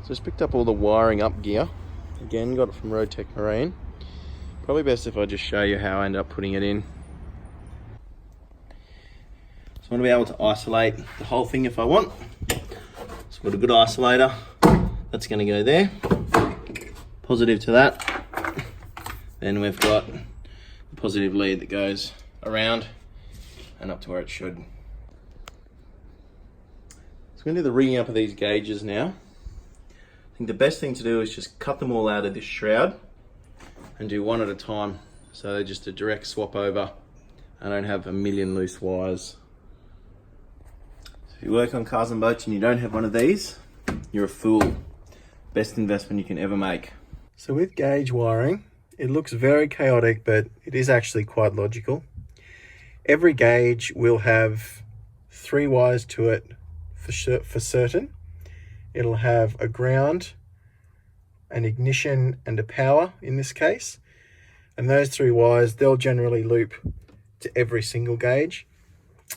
So just picked up all the wiring up gear. Again, got it from Road Tech Marine. Probably best if I just show you how I end up putting it in. So I want to be able to isolate the whole thing if I want. So I've got a good isolator. That's going to go there. Positive to that. Then we've got the positive lead that goes around and up to where it should. So I'm going to do the rigging up of these gauges now. I think the best thing to do is just cut them all out of this shroud and do one at a time. So they're just a direct swap over. I don't have a million loose wires. So if you work on cars and boats and you don't have one of these, you're a fool. Best investment you can ever make. So with gauge wiring, it looks very chaotic, but it is actually quite logical. Every gauge will have 3 wires to it for certain. It'll have a ground, an ignition, and a power in this case. And those 3 wires, they'll generally loop to every single gauge.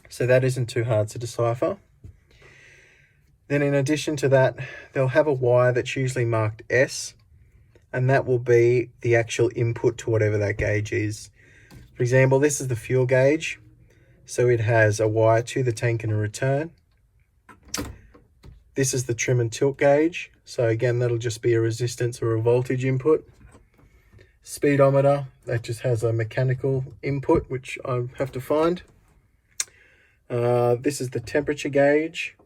So that isn't too hard to decipher. Then in addition to that, they'll have a wire that's usually marked S, and that will be the actual input to whatever that gauge is. For example, this is the fuel gauge. So it has a wire to the tank and a return. This is the trim and tilt gauge. So again, that'll just be a resistance or a voltage input. Speedometer, that just has a mechanical input, which I have to find. This is the temperature gauge.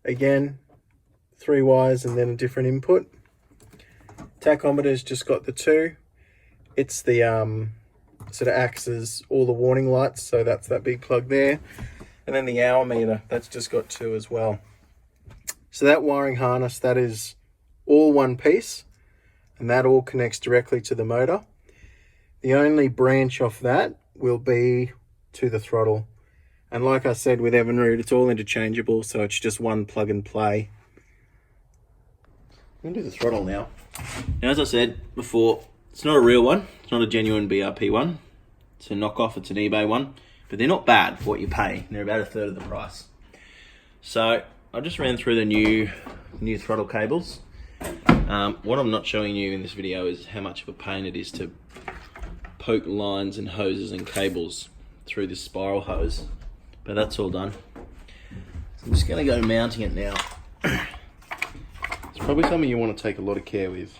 Again, 3 wires and then a different input. Tachometer's just got the 2. It's the sort of acts as all the warning lights, so that's that big plug there. And then the hour meter, that's just got 2 as well. So that wiring harness, that is all one piece, and that all connects directly to the motor. The only branch off that will be to the throttle. And like I said with Evinrude, it's all interchangeable, so it's just one plug and play. I'm going to do the throttle now. Now, as I said before, it's not a real one. It's not a genuine BRP one. It's a knockoff, it's an eBay one. But they're not bad for what you pay. They're about 1/3 of the price. So I just ran through the new throttle cables. What I'm not showing you in this video is how much of a pain it is to poke lines and hoses and cables through this spiral hose. But that's all done. So I'm just going to go mounting it now. It's probably something you want to take a lot of care with.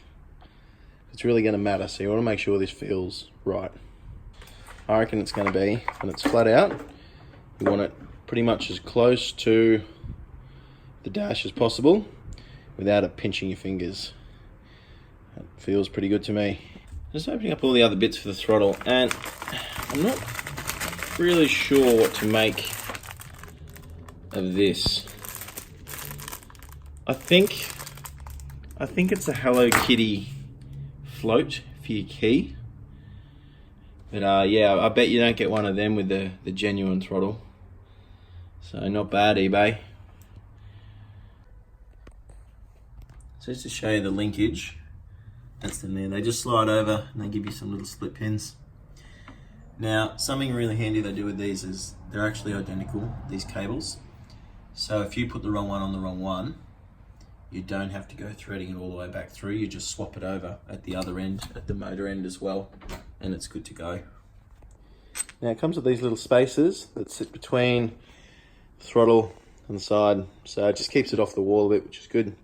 It's really going to matter, so you want to make sure this feels right. I reckon it's going to be, when it's flat out, you want it pretty much as close to the dash as possible without it pinching your fingers. That feels pretty good to me. Just opening up all the other bits for the throttle, and I'm not really sure what to make of this. I think it's a Hello Kitty float for your key. But yeah, I bet you don't get one of them with the genuine throttle. So not bad, eBay. So just to show you the linkage, that's them there. They just slide over and they give you some little split pins. Now, something really handy they do with these is they're actually identical, these cables. So if you put the wrong one on the wrong one, you don't have to go threading it all the way back through. You just swap it over at the other end, at the motor end as well, and it's good to go. Now it comes with these little spaces that sit between the throttle and the side, so it just keeps it off the wall a bit, which is good.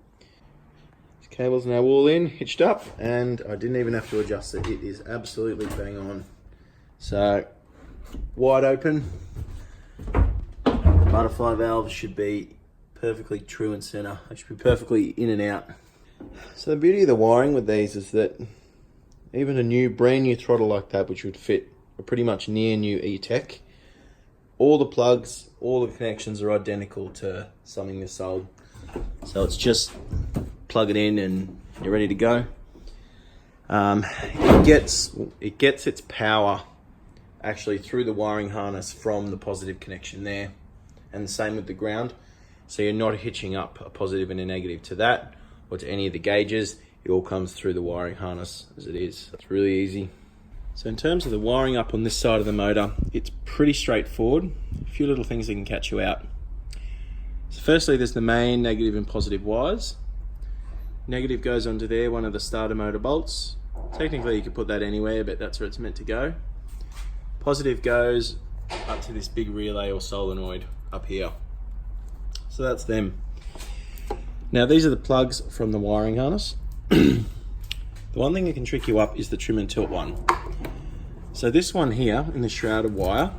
This cable's now all in, hitched up, and I didn't even have to adjust it. It is absolutely bang on. So, wide open. The butterfly valve should be perfectly true and center. It should be perfectly in and out. So the beauty of the wiring with these is that even a brand new throttle like that, which would fit a pretty much near new E-Tech, all the plugs, all the connections are identical to something this old. So it's just plug it in and you're ready to go. It gets its power actually through the wiring harness from the positive connection there, and the same with the ground. So you're not hitching up a positive and a negative to that or to any of the gauges. It all comes through the wiring harness as it is. It's really easy. So in terms of the wiring up on this side of the motor, it's pretty straightforward. A few little things that can catch you out. So firstly, there's the main negative and positive wires. Negative goes onto there, one of the starter motor bolts. Technically you could put that anywhere, but that's where it's meant to go. Positive goes up to this big relay or solenoid up here. So that's them. Now these are the plugs from the wiring harness. The one thing that can trick you up is the trim and tilt one. So this one here in the shrouded wire,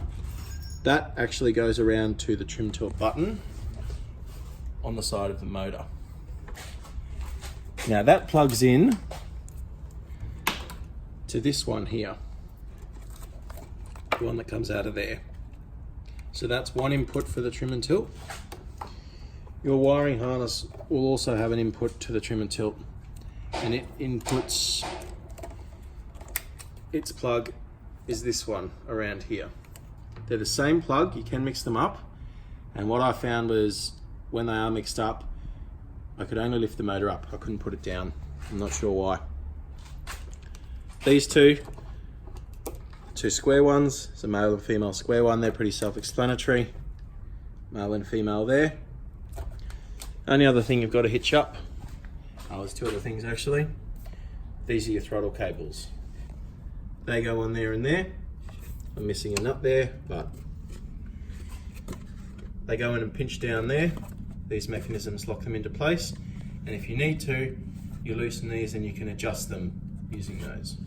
that actually goes around to the trim tilt button on the side of the motor. Now that plugs in to this one here, the one that comes out of there. So that's one input for the trim and tilt. Your wiring harness will also have an input to the trim and tilt, and it inputs, its plug is this one around here. They're the same plug, you can mix them up, and what I found was when they are mixed up, I could only lift the motor up, I couldn't put it down. I'm not sure why. These two square ones, it's a male and female square one, they're pretty self-explanatory. Male and female there. Only other thing you've got to hitch up, there's two other things actually. These are your throttle cables. They go on there and there. I'm missing a nut there, but they go in and pinch down there. These mechanisms lock them into place, and if you need to, you loosen these and you can adjust them using those.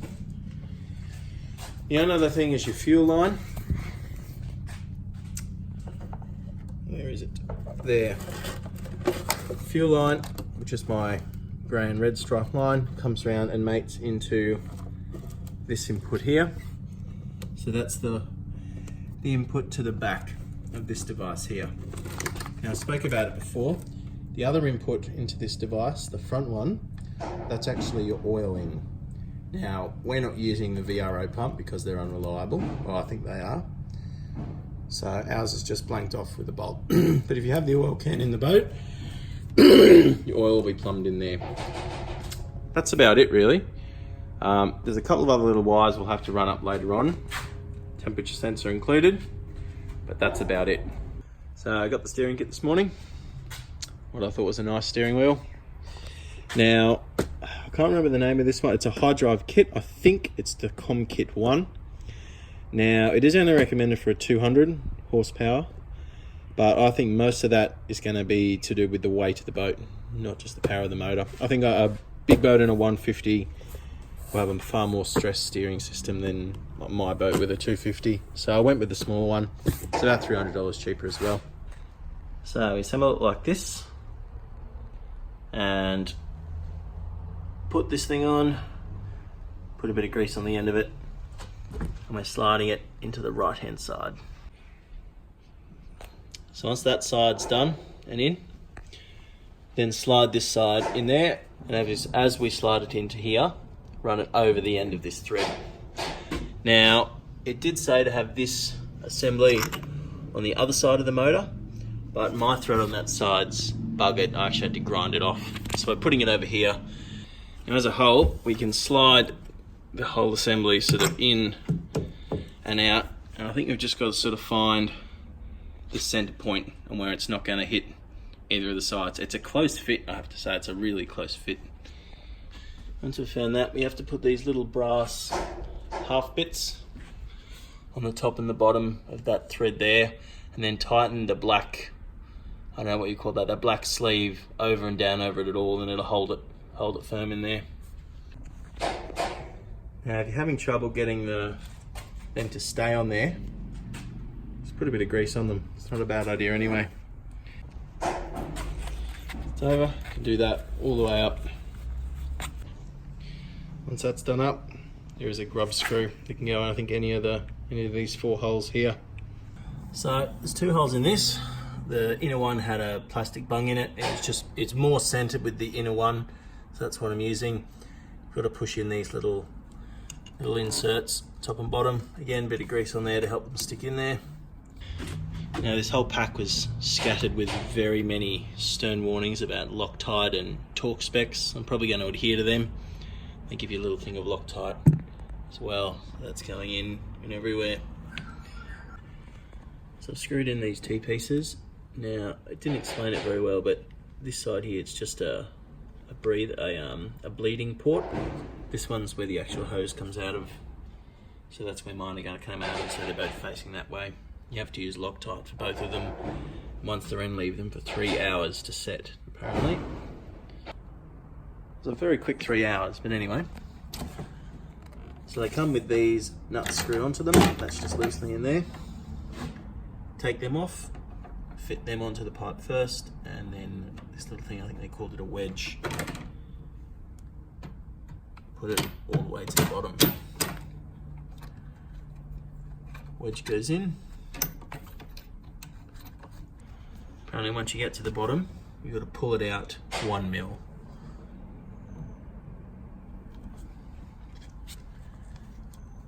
The only other thing is your fuel line. Where is it? There. Fuel line, which is my grey and red stripe line, comes around and mates into this input here. So that's the input to the back of this device here. Now I spoke about it before. The other input into this device, the front one, that's actually your oil in. Now we're not using the VRO pump because they're unreliable. Well, I think they are. So ours is just blanked off with a bolt. But if you have the oil can in the boat, your oil will be plumbed in there. That's about it really. There's a couple of other little wires we'll have to run up later on. Temperature sensor included, but that's about it. So I got the steering kit this morning. What I thought was a nice steering wheel. Now, I can't remember the name of this one. It's a Hydrive kit. I think it's the Com Kit 1. Now, it is only recommended for a 200 horsepower, but I think most of that is going to be to do with the weight of the boat, not just the power of the motor. I think a big boat in a 150 will have a far more stress steering system than my boat with a 250. So I went with the small one. It's about $300 cheaper as well. So we assemble it like this and put this thing on, put a bit of grease on the end of it, and we're sliding it into the right hand side. So once that side's done and in, then slide this side in there, and as we slide it into here, run it over the end of this thread. Now, it did say to have this assembly on the other side of the motor, but my thread on that side's buggered. I actually had to grind it off. So by putting it over here, and as a whole, we can slide the whole assembly sort of in and out, and I think we've just got to sort of find the center point and where it's not going to hit either of the sides. It's a close fit, I have to say. It's a really close fit. Once we've found that, we have to put these little brass half bits on the top and the bottom of that thread there, and then tighten the black, I don't know what you call that black sleeve over and down over it all, and it'll hold it firm in there. Now if you're having trouble getting them to stay on there, just put a bit of grease on them. It's not a bad idea anyway. It's over, you can do that all the way up. Once that's done up, there is a grub screw that can go in, I think, any of these 4 holes here. So there's 2 holes in this. The inner one had a plastic bung in it. It's more centered with the inner one, so that's what I'm using. Got to push in these little inserts, top and bottom. Again, a bit of grease on there to help them stick in there. Now this whole pack was scattered with very many stern warnings about Loctite and torque specs. I'm probably going to adhere to them. They give you a little thing of Loctite as well. That's going in and everywhere. So I've screwed in these T-pieces. Now, it didn't explain it very well, but this side here, it's just a breathe a bleeding port. This one's where the actual hose comes out of, so that's where mine are going to come out of, so they're both facing that way. You have to use Loctite for both of them. Once they're in, leave them for 3 hours to set, apparently. It's a very quick 3 hours, but anyway. So they come with these nuts screwed onto them. That's just loosely in there. Take them off, fit them onto the pipe first, and then this little thing, I think they called it a wedge. Put it all the way to the bottom. Wedge goes in. Apparently once you get to the bottom, you've got to pull it out 1 mil.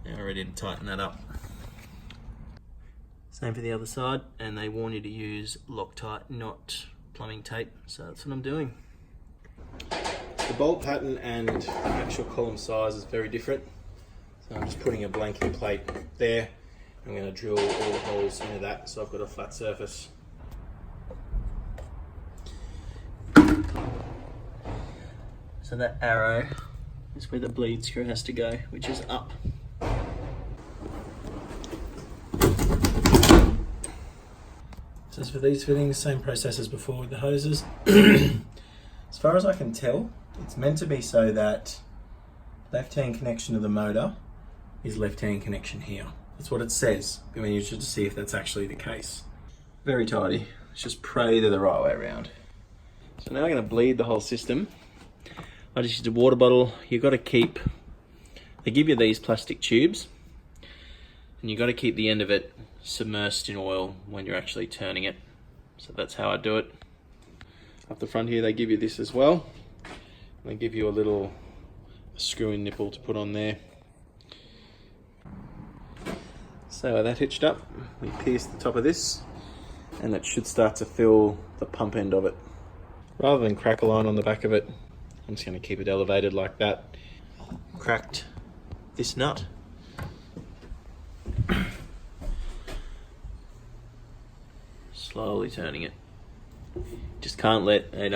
Now ready to tighten that up. Same for the other side, and they warn you to use Loctite, not plumbing tape, so that's what I'm doing. The bolt pattern and the actual column size is very different. So I'm just putting a blanking plate there. I'm going to drill all the holes into that so I've got a flat surface. So that arrow is where the bleed screw has to go, which is up. So as for these fittings, same process as before with the hoses. As far as I can tell, it's meant to be so that left-hand connection to the motor is left-hand connection here. That's what it says. I mean, you should see if that's actually the case. Very tidy. Let's just pray they're the right way around. So now I'm going to bleed the whole system. I just used a water bottle. You've got to keep, they give you these plastic tubes, and you've got to keep the end of it submersed in oil when you're actually turning it. So that's how I do it. Up the front here, they give you this as well. And they give you a little screw-in nipple to put on there. So that hitched up, we pierce the top of this, and it should start to fill the pump end of it. Rather than crack a line on the back of it, I'm just going to keep it elevated like that. Cracked this nut. Slowly turning it. Just can't let it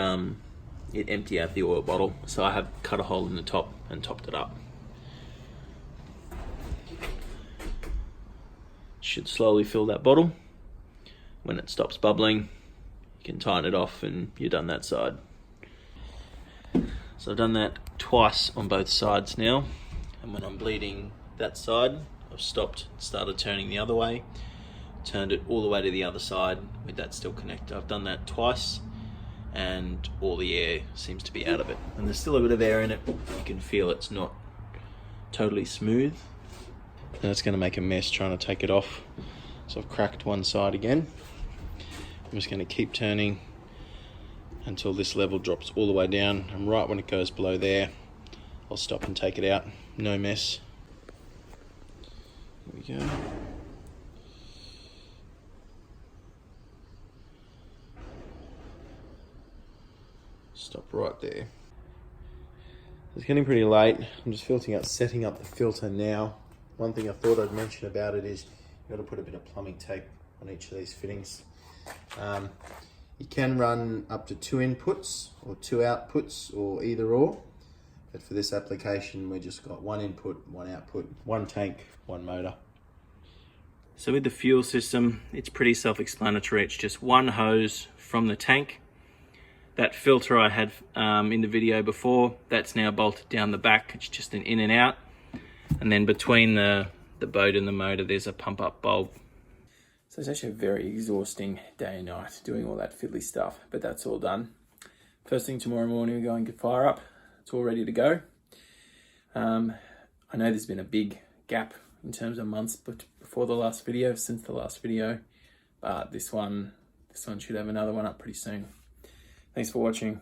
empty out the oil bottle, so I have cut a hole in the top and topped it up. Should slowly fill that bottle. When it stops bubbling, you can tighten it off and you're done that side. So I've done that twice on both sides now, and when I'm bleeding that side, I've stopped, started turning the other way, turned it all the way to the other side with that still connected. I've done that twice, and all the air seems to be out of it. And there's still a bit of air in it. You can feel it's not totally smooth. And it's going to make a mess trying to take it off. So I've cracked one side again. I'm just going to keep turning until this level drops all the way down, and right when it goes below there, I'll stop and take it out. No mess. Here we go. Stop right there. It's getting pretty late. I'm just setting up the filter now. One thing I thought I'd mention about it is you've got to put a bit of plumbing tape on each of these fittings. You can run up to 2 inputs or 2 outputs, or either or. But for this application, we just got 1 input, 1 output, 1 tank, 1 motor. So with the fuel system, it's pretty self-explanatory. It's just 1 hose from the tank. That filter I had in the video before, that's now bolted down the back. It's just an in and out. And then between the boat and the motor, there's a pump up bulb. So it's actually a very exhausting day and night doing all that fiddly stuff, but that's all done. First thing tomorrow morning, we're going to fire up. It's all ready to go. I know there's been a big gap in terms of months before the last video, since the last video, but this one should have another one up pretty soon. Thanks for watching.